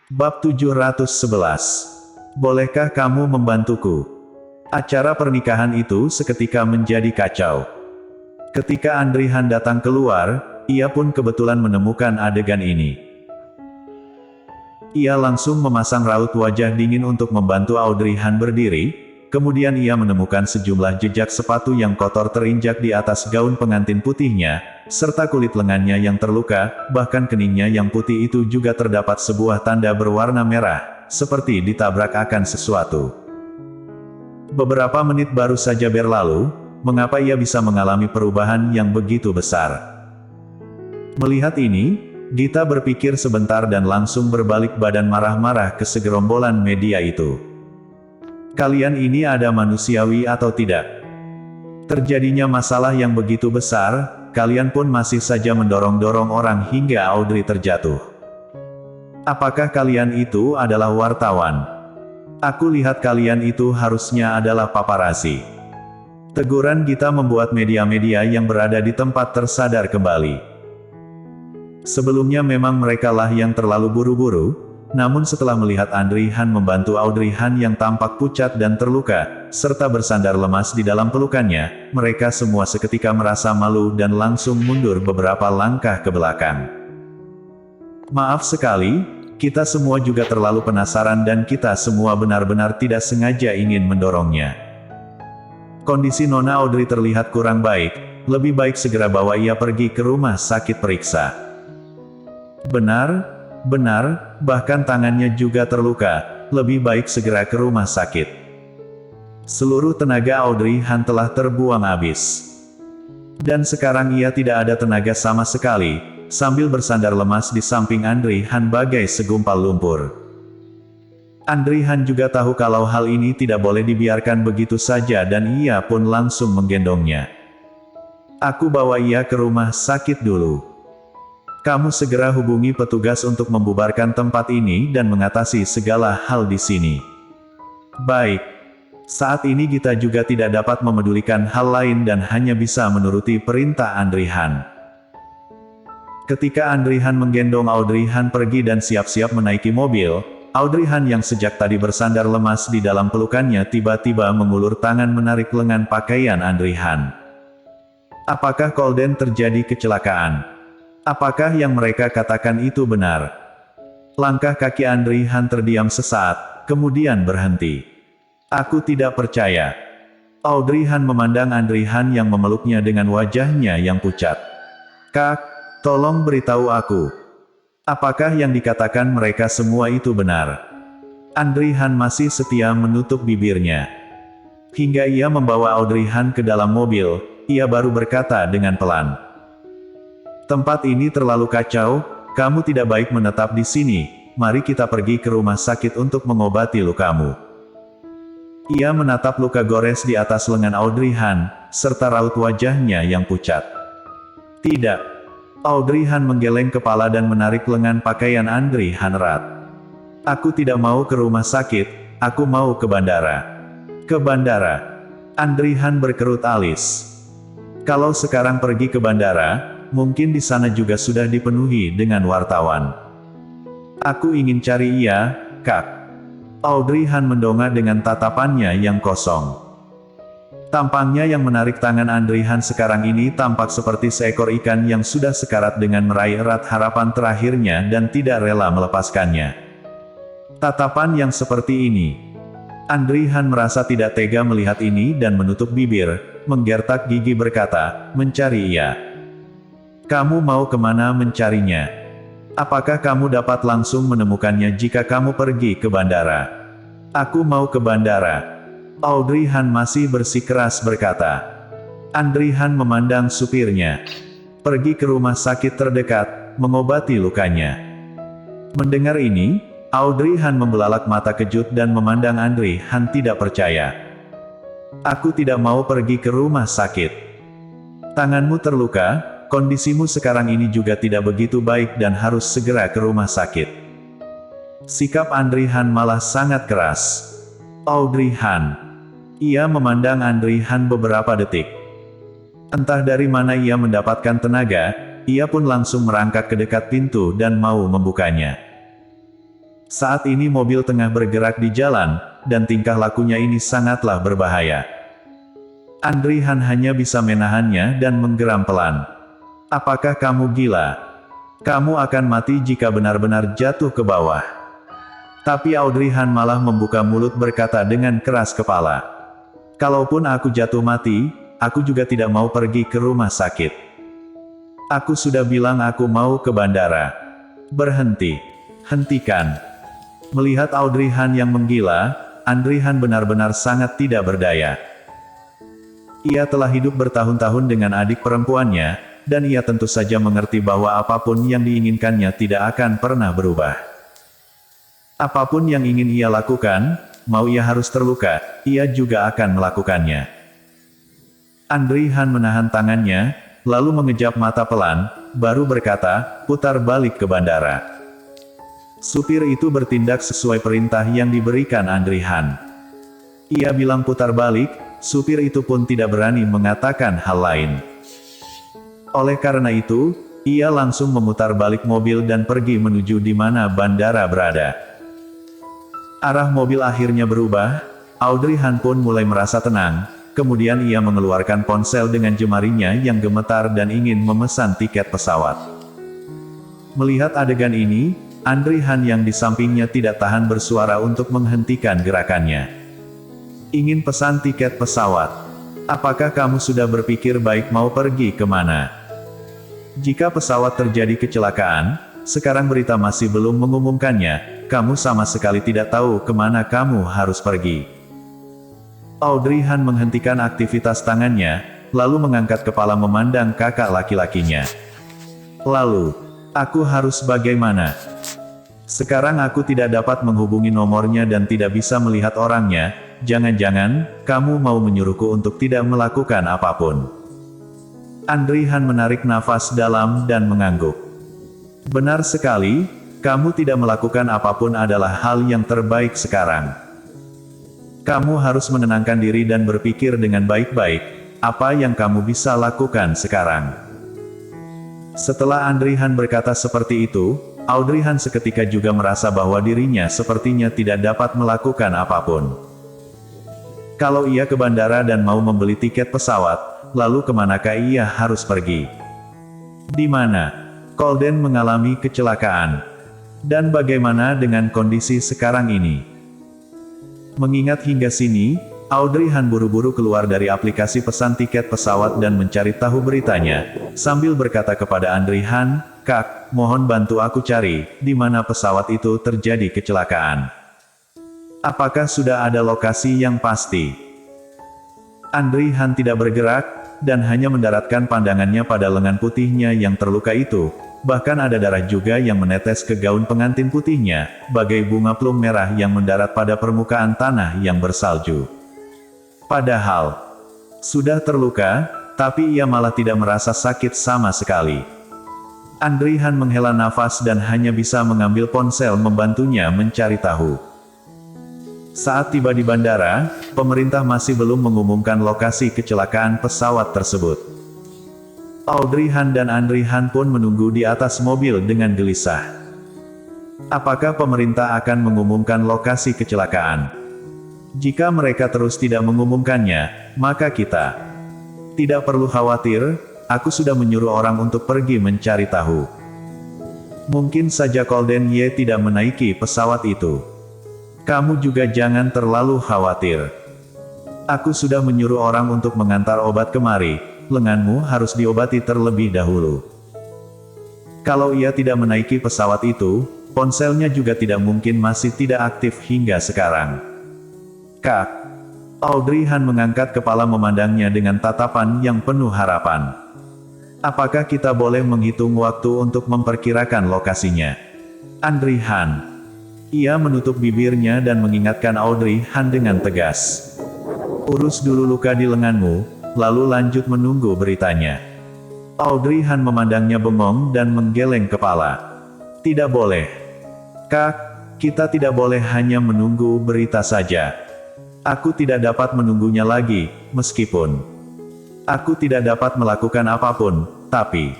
Bab 711. Bolehkah kamu membantuku? Acara pernikahan itu seketika menjadi kacau. Ketika Andri Han datang keluar, ia pun kebetulan menemukan adegan ini. Ia langsung memasang raut wajah dingin untuk membantu Audrey Han berdiri, kemudian ia menemukan sejumlah jejak sepatu yang kotor terinjak di atas gaun pengantin putihnya, serta kulit lengannya yang terluka, bahkan keningnya yang putih itu juga terdapat sebuah tanda berwarna merah, seperti ditabrak akan sesuatu. Beberapa menit baru saja berlalu, mengapa ia bisa mengalami perubahan yang begitu besar? Melihat ini, Gita berpikir sebentar dan langsung berbalik badan marah-marah ke segerombolan media itu. Kalian ini ada manusiawi atau tidak? Terjadinya masalah yang begitu besar, kalian pun masih saja mendorong-dorong orang hingga Audrey terjatuh. Apakah kalian itu adalah wartawan? Aku lihat kalian itu harusnya adalah paparazzi. Teguran Gita membuat media-media yang berada di tempat tersadar kembali. Sebelumnya memang merekalah yang terlalu buru-buru, namun setelah melihat Andri Han membantu Audrey Han yang tampak pucat dan terluka, serta bersandar lemas di dalam pelukannya, mereka semua seketika merasa malu dan langsung mundur beberapa langkah ke belakang. Maaf sekali, kita semua juga terlalu penasaran dan kita semua benar-benar tidak sengaja ingin mendorongnya. Kondisi Nona Audrey terlihat kurang baik, lebih baik segera bawa ia pergi ke rumah sakit periksa. Benar, bahkan tangannya juga terluka, lebih baik segera ke rumah sakit. Seluruh tenaga Audrey Han telah terbuang habis. Dan sekarang ia tidak ada tenaga sama sekali, sambil bersandar lemas di samping Andri Han bagai segumpal lumpur. Andri Han juga tahu kalau hal ini tidak boleh dibiarkan begitu saja dan ia pun langsung menggendongnya. Aku bawa ia ke rumah sakit dulu. Kamu segera hubungi petugas untuk membubarkan tempat ini dan mengatasi segala hal di sini. Baik. Saat ini kita juga tidak dapat memedulikan hal lain dan hanya bisa menuruti perintah Andri Han. Ketika Andri Han menggendong Audrey Han pergi dan siap-siap menaiki mobil, Audrey Han yang sejak tadi bersandar lemas di dalam pelukannya tiba-tiba mengulur tangan menarik lengan pakaian Andri Han. Apakah Colden terjadi kecelakaan? Apakah yang mereka katakan itu benar? Langkah kaki Andri Han terdiam sesaat, kemudian berhenti. Aku tidak percaya. Audrey Han memandang Andri Han yang memeluknya dengan wajahnya yang pucat. Kak, tolong beritahu aku. Apakah yang dikatakan mereka semua itu benar? Andri Han masih setia menutup bibirnya. Hingga ia membawa Audrey Han ke dalam mobil, ia baru berkata dengan pelan. Tempat ini terlalu kacau, kamu tidak baik menetap di sini, mari kita pergi ke rumah sakit untuk mengobati lukamu. Ia menatap luka gores di atas lengan Audrey Han, serta raut wajahnya yang pucat. Tidak. Audrey Han menggeleng kepala dan menarik lengan pakaian Andri Han erat. Aku tidak mau ke rumah sakit, aku mau ke bandara. Ke bandara. Andri Han berkerut alis. Kalau sekarang pergi ke bandara, mungkin di sana juga sudah dipenuhi dengan wartawan. Aku ingin cari ia, Kak. Audrey Han mendongak dengan tatapannya yang kosong. Tampangnya yang menarik tangan Andri Han sekarang ini tampak seperti seekor ikan yang sudah sekarat dengan meraih erat harapan terakhirnya dan tidak rela melepaskannya. Tatapan yang seperti ini. Andri Han merasa tidak tega melihat ini dan menutup bibir, menggertak gigi berkata, mencari ia. Kamu mau kemana mencarinya? Apakah kamu dapat langsung menemukannya jika kamu pergi ke bandara? Aku mau ke bandara. Audrey Han masih bersikeras berkata. Andri Han memandang supirnya. Pergi ke rumah sakit terdekat, mengobati lukanya. Mendengar ini, Audrey Han membelalak mata kejut dan memandang Andri Han tidak percaya. Aku tidak mau pergi ke rumah sakit. Tanganmu terluka. Kondisimu sekarang ini juga tidak begitu baik dan harus segera ke rumah sakit. Sikap Andri Han malah sangat keras. Audrey Han. Ia memandang Andri Han beberapa detik. Entah dari mana ia mendapatkan tenaga, ia pun langsung merangkak ke dekat pintu dan mau membukanya. Saat ini mobil tengah bergerak di jalan, dan tingkah lakunya ini sangatlah berbahaya. Andrihan hanya bisa menahannya dan menggeram pelan. Apakah kamu gila? Kamu akan mati jika benar-benar jatuh ke bawah. Tapi Audrey-Han malah membuka mulut berkata dengan keras kepala. Kalaupun aku jatuh mati, aku juga tidak mau pergi ke rumah sakit. Aku sudah bilang aku mau ke bandara. Berhenti. Hentikan. Melihat Audrey-Han yang menggila, Andrihan benar-benar sangat tidak berdaya. Ia telah hidup bertahun-tahun dengan adik perempuannya, dan ia tentu saja mengerti bahwa apapun yang diinginkannya tidak akan pernah berubah. Apapun yang ingin ia lakukan, mau ia harus terluka, ia juga akan melakukannya. Andrihan menahan tangannya, lalu mengejap mata pelan, baru berkata, putar balik ke bandara. Supir itu bertindak sesuai perintah yang diberikan Andrihan. Ia bilang putar balik, supir itu pun tidak berani mengatakan hal lain. Oleh karena itu, ia langsung memutar balik mobil dan pergi menuju di mana bandara berada. Arah mobil akhirnya berubah, Audrey-Han pun mulai merasa tenang, kemudian ia mengeluarkan ponsel dengan jemarinya yang gemetar dan ingin memesan tiket pesawat. Melihat adegan ini, Andrihan yang di sampingnya tidak tahan bersuara untuk menghentikan gerakannya. Ingin pesan tiket pesawat. Apakah kamu sudah berpikir baik mau pergi kemana? Jika pesawat terjadi kecelakaan, sekarang berita masih belum mengumumkannya, kamu sama sekali tidak tahu kemana kamu harus pergi. Audrey-Han menghentikan aktivitas tangannya, lalu mengangkat kepala memandang kakak laki-lakinya. Lalu, aku harus bagaimana? Sekarang aku tidak dapat menghubungi nomornya dan tidak bisa melihat orangnya, jangan-jangan, kamu mau menyuruhku untuk tidak melakukan apapun. Andrihan menarik nafas dalam dan mengangguk. Benar sekali, kamu tidak melakukan apapun adalah hal yang terbaik sekarang. Kamu harus menenangkan diri dan berpikir dengan baik-baik, apa yang kamu bisa lakukan sekarang. Setelah Andrihan berkata seperti itu, Audrey-Han seketika juga merasa bahwa dirinya sepertinya tidak dapat melakukan apapun. Kalau ia ke bandara dan mau membeli tiket pesawat, lalu kemanakah ia harus pergi? Di mana Colden mengalami kecelakaan? Dan bagaimana dengan kondisi sekarang ini? Mengingat hingga sini, Audrey-Han buru-buru keluar dari aplikasi pesan tiket pesawat dan mencari tahu beritanya, sambil berkata kepada Andrihan, Kak, mohon bantu aku cari, di mana pesawat itu terjadi kecelakaan. Apakah sudah ada lokasi yang pasti? Andrihan tidak bergerak, dan hanya mendaratkan pandangannya pada lengan putihnya yang terluka itu. Bahkan ada darah juga yang menetes ke gaun pengantin putihnya, bagai bunga plum merah yang mendarat pada permukaan tanah yang bersalju. Padahal, sudah terluka, tapi ia malah tidak merasa sakit sama sekali. Andrihan menghela nafas dan hanya bisa mengambil ponsel membantunya mencari tahu. Saat tiba di bandara, pemerintah masih belum mengumumkan lokasi kecelakaan pesawat tersebut. Audrey-Han dan Andrihan pun menunggu di atas mobil dengan gelisah. Apakah pemerintah akan mengumumkan lokasi kecelakaan? Jika mereka terus tidak mengumumkannya, maka kita tidak perlu khawatir, aku sudah menyuruh orang untuk pergi mencari tahu. Mungkin saja Colden Ye tidak menaiki pesawat itu. Kamu juga jangan terlalu khawatir. Aku sudah menyuruh orang untuk mengantar obat kemari, lenganmu harus diobati terlebih dahulu. Kalau ia tidak menaiki pesawat itu, ponselnya juga tidak mungkin masih tidak aktif hingga sekarang. Kak. Audrey-Han mengangkat kepala memandangnya dengan tatapan yang penuh harapan. Apakah kita boleh menghitung waktu untuk memperkirakan lokasinya? Andrihan. Ia menutup bibirnya dan mengingatkan Audrey-Han dengan tegas. Urus dulu luka di lenganmu, lalu lanjut menunggu beritanya. Audrey-Han memandangnya bengong dan menggeleng kepala. Tidak boleh. Kak, kita tidak boleh hanya menunggu berita saja. Aku tidak dapat menunggunya lagi, meskipun aku tidak dapat melakukan apapun, tapi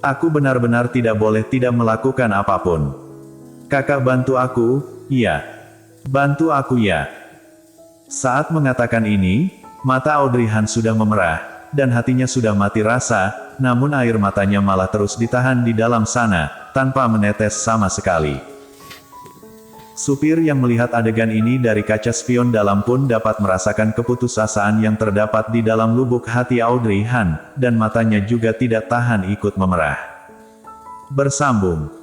aku benar-benar tidak boleh tidak melakukan apapun. Kakak bantu aku, ya. Bantu aku ya. Saat mengatakan ini, mata Audrey Han sudah memerah, dan hatinya sudah mati rasa, namun air matanya malah terus ditahan di dalam sana, tanpa menetes sama sekali. Supir yang melihat adegan ini dari kaca spion dalam pun dapat merasakan keputusasaan yang terdapat di dalam lubuk hati Audrey Han, dan matanya juga tidak tahan ikut memerah. Bersambung.